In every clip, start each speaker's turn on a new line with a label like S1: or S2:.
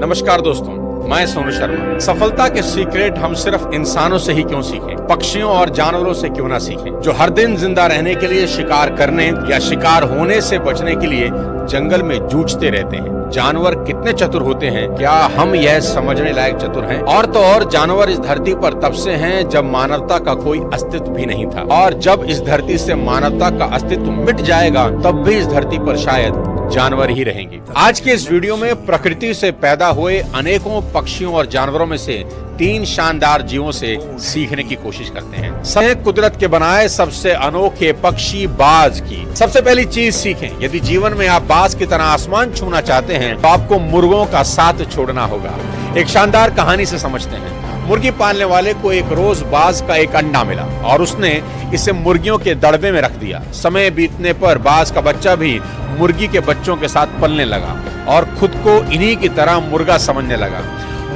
S1: नमस्कार दोस्तों, मैं सोनू शर्मा। सफलता के सीक्रेट हम सिर्फ इंसानों से ही क्यों सीखें, पक्षियों और जानवरों से क्यों ना सीखें, जो हर दिन जिंदा रहने के लिए शिकार करने या शिकार होने से बचने के लिए जंगल में जूझते रहते हैं। जानवर कितने चतुर होते हैं, क्या हम यह समझने लायक चतुर हैं? और तो और जानवर इस धरती पर तब से हैं जब मानवता का कोई अस्तित्व भी नहीं था, और जब इस धरती से मानवता का अस्तित्व मिट जाएगा तब भी इस धरती पर शायद जानवर ही रहेंगे। आज के इस वीडियो में प्रकृति से पैदा हुए अनेकों पक्षियों और जानवरों में से 3 शानदार जीवों से सीखने की कोशिश करते हैं। सब कुदरत के बनाए सबसे अनोखे पक्षी बाज की सबसे पहली चीज सीखें। यदि जीवन में आप बाज की तरह आसमान छूना चाहते हैं तो आपको मुर्गों का साथ छोड़ना होगा। एक शानदार कहानी से समझते हैं। मुर्गी पालने वाले को एक रोज बाज का एक अंडा मिला और उसने इसे मुर्गियों के दड़बे में रख दिया। समय बीतने पर बाज का बच्चा भी मुर्गी के बच्चों के साथ पलने लगा और खुद को इन्हीं की तरह मुर्गा समझने लगा।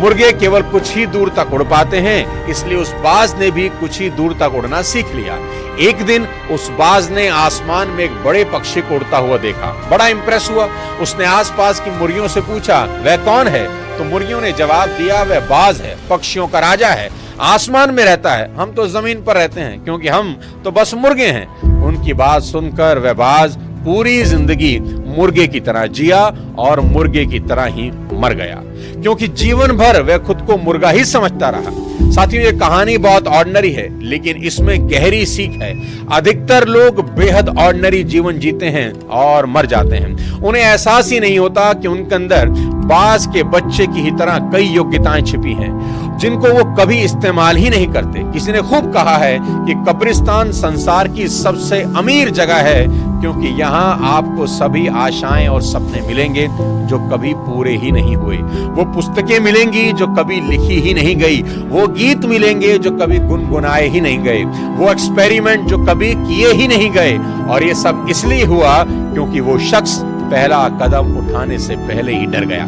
S1: मुर्गे केवल कुछ ही दूर तक उड़ पाते हैं, इसलिए उस बाज ने भी कुछ ही दूर तक उड़ना सीख लिया। एक दिन उस बाज ने आसमान में एक बड़े पक्षी को उड़ता हुआ देखा। बड़ा इंप्रेस हुआ। उसने आसपास की मुर्गियों से पूछा, वह कौन है? तो मुर्गियों ने जवाब दिया, वह बाज है, पक्षियों का राजा है, आसमान में रहता है, हम तो जमीन पर रहते हैं क्योंकि हम तो बस मुर्गे हैं। उनकी बात सुनकर वह बाज पूरी जिंदगी मुर्गे की तरह जिया और मुर्गे की तरह ही मर गया, क्योंकि जीवन भर वह खुद को मुर्गा ही समझता रहा। साथियों, ये कहानी बहुत ऑर्डिनरी है, लेकिन इसमें गहरी सीख है। अधिकतर लोग बेहद ऑर्डिनरी जीवन जीते हैं और मर जाते हैं। उन्हें एहसास ही नहीं होता कि उनके अंदर बाज के बच्चे की ही तरह कई योग्यताएं छिपी हैं, जिनको वो कभी इस्तेमाल ही नहीं करते। किसी ने खूब कहा है कि कब्रिस्तान संसार की सबसे अमीर जगह है, क्योंकि यहाँ आपको सभी आशाएं और सपने मिलेंगे जो कभी पूरे ही नहीं हुए। वो पुस्तकें मिलेंगी जो कभी लिखी ही नहीं गई, वो गीत मिलेंगे जो कभी गुनगुनाए ही नहीं गए, वो एक्सपेरिमेंट जो कभी किए ही नहीं गए। और ये सब इसलिए हुआ क्योंकि वो शख्स पहला कदम उठाने से पहले ही डर गया।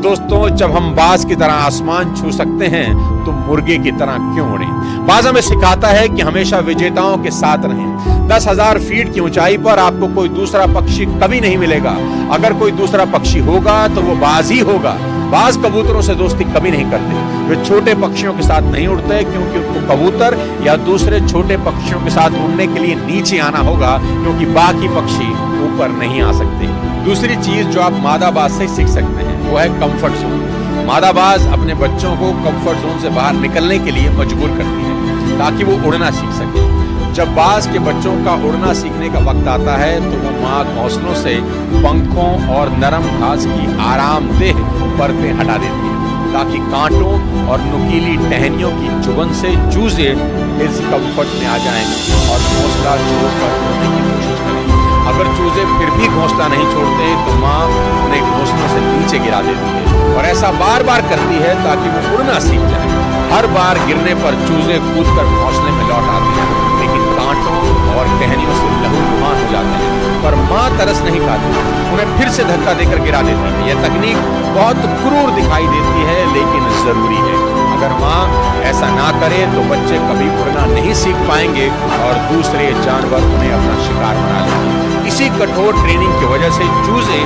S1: दोस्तों, जब हम बाज की तरह आसमान छू सकते हैं तो मुर्गे की तरह क्यों उड़ें? बाज हमें सिखाता है कि हमेशा विजेताओं के साथ रहें। 10,000 फीट की ऊंचाई पर आपको कोई दूसरा पक्षी कभी नहीं मिलेगा। अगर कोई दूसरा पक्षी होगा तो वो बाज ही होगा। बाज कबूतरों से दोस्ती कभी नहीं करते। वे छोटे पक्षियों के साथ नहीं उड़ते, क्योंकि उनको कबूतर या दूसरे छोटे पक्षियों के साथ उड़ने के लिए नीचे आना होगा, क्योंकि बाकी पक्षी ऊपर नहीं आ सकते। दूसरी चीज जो आप मादा बाज से सीख सकते हैं वो है कंफर्ट जोन। मादा बाज अपने बच्चों को कंफर्ट जोन से बाहर निकलने के लिए मजबूर करती है ताकि वो उड़ना सीख सके। जब बाज के बच्चों का उड़ना सीखने का वक्त आता है तो वो माँ घोंसलों से पंखों और नरम घास की आरामदेह परतें हटा देती है ताकि कांटों और नुकीली टहनियों की चुभन से चूजे डिस्कम्फर्ट में आ जाएं और घोंसला छोड़कर उड़ने की कोशिश करें। अगर चूजे फिर भी घोंसला नहीं छोड़ते तो माँ उन्हें घोंसलों से नीचे गिरा देती है और ऐसा बार बार करती है ताकि वो उड़ना सीख जाए। हर बार गिरने पर चूजे कूदकर घोंसले में लौट आते हैं, लेकिन कांटों और टहनियों से लहूलुहान हो जाते हैं, पर माँ तरस नहीं खाती, उन्हें फिर से धक्का देकर गिरा देती है। यह तकनीक बहुत क्रूर दिखाई देती है, लेकिन जरूरी है। अगर माँ ऐसा ना करे तो बच्चे कभी उड़ना नहीं सीख पाएंगे और दूसरे जानवर उन्हें अपना शिकार बना लेंगे। इसी कठोर ट्रेनिंग की वजह से चूजे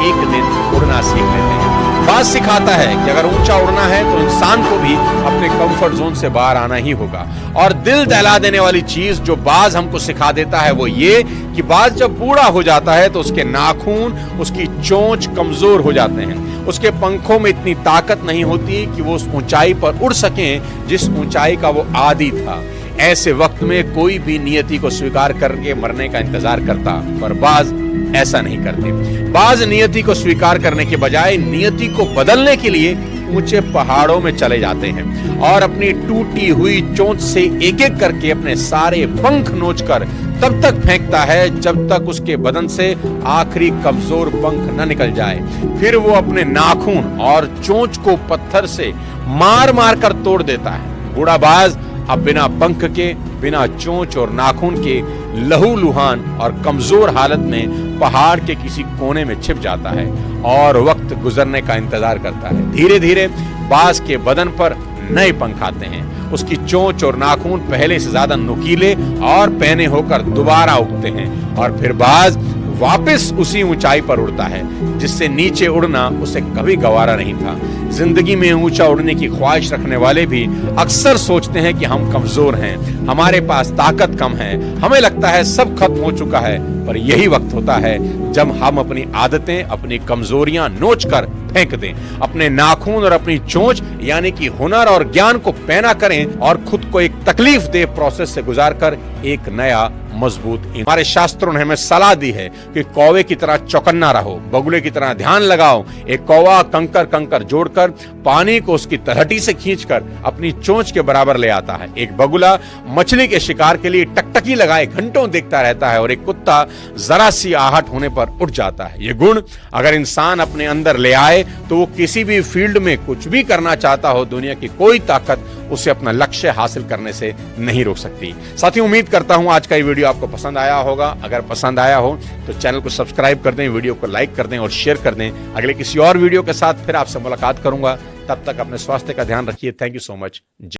S1: एक दिन उड़ना सीख लेते हैं। बाज सिखाता है कि अगर ऊंचा उड़ना है तो इंसान को भी अपने कंफर्ट जोन से बाहर आना ही होगा। और दिल दहला देने वाली चीज जो बाज हमको सिखा देता है वो ये कि बाज जब बूढ़ा हो जाता है तो उसके नाखून, उसकी चोंच कमजोर हो जाते हैं। उसके पंखों में इतनी ताकत नहीं होती कि वो उस ऊंचाई पर उड़ सकें जिस ऊंचाई का वो आदी था। ऐसे वक्त में कोई भी नियति को स्वीकार करके मरने का इंतजार करता, पर बाज ऐसा नहीं करते। बाज नियति को स्वीकार करने के बजाय नियति को बदलने के लिए ऊंचे पहाड़ों में चले जाते हैं और अपनी टूटी हुई चोंच से एक एक करके अपने सारे पंख नोचकर तब तक फेंकता है जब तक उसके बदन से आखिरी कमजोर पंख न निकल जाए। फिर वो अपने नाखून और चोंच को पत्थर से मार मार कर तोड़ देता है। बूढ़ा बाज अब बिना पंख के, बिना चोंच और नाखून के लहूलुहान और कमजोर हालत में पहाड़ के किसी कोने में छिप जाता है और वक्त गुजरने का इंतजार करता है। धीरे धीरे बाज के बदन पर नए पंख आते हैं। उसकी चोंच और नाखून पहले से ज्यादा नुकीले और पैने होकर दोबारा उगते हैं और फिर बाज वापस उसी ऊंचाई पर उड़ता है जिससे नीचे उड़ना उसे कभी गवारा नहीं था। जिंदगी में ऊंचा उड़ने की ख्वाहिश रखने वाले भी अक्सर सोचते हैं कि हम कमजोर हैं, हमारे पास ताकत कम है, हमें लगता है सब खत्म हो चुका है। पर यही वक्त होता है जब हम अपनी आदतें, अपनी कमजोरियां नोच कर फेंक दें, अपने नाखून और अपनी चोंच यानी कि हुनर और ज्ञान को पैना करें और खुद को एक तकलीफ दे प्रोसेस से गुजारकर एक नया मजबूत। हमारे शास्त्रों ने हमें सलाह दी है कि कौवे की तरह चौकन्ना रहो, बगुले की तरह ध्यान लगाओ। एक कौवा कंकर कंकर जोड़कर पानी को उसकी तलहटी से खींचकर अपनी चोंच के बराबर ले आता है। एक बगुला मछली के शिकार के लिए टकटकी लगाए घंटों देखता रहता है और एक कुत्ता जरा सी आहट होने पर उठ जाता है। ये गुण अगर इंसान अपने अंदर ले आए तो वो किसी भी फील्ड में कुछ भी करना चाहता हो, दुनिया की कोई ताकत उसे अपना लक्ष्य हासिल करने से नहीं रोक सकती। साथियों, उम्मीद करता हूं आज का ये वीडियो आपको पसंद आया होगा। अगर पसंद आया हो तो चैनल को सब्सक्राइब कर दें, वीडियो को लाइक कर दें और शेयर कर दें। अगले किसी और वीडियो के साथ फिर आपसे मुलाकात करूंगा। तब तक अपने स्वास्थ्य का ध्यान रखिए। Thank you so much.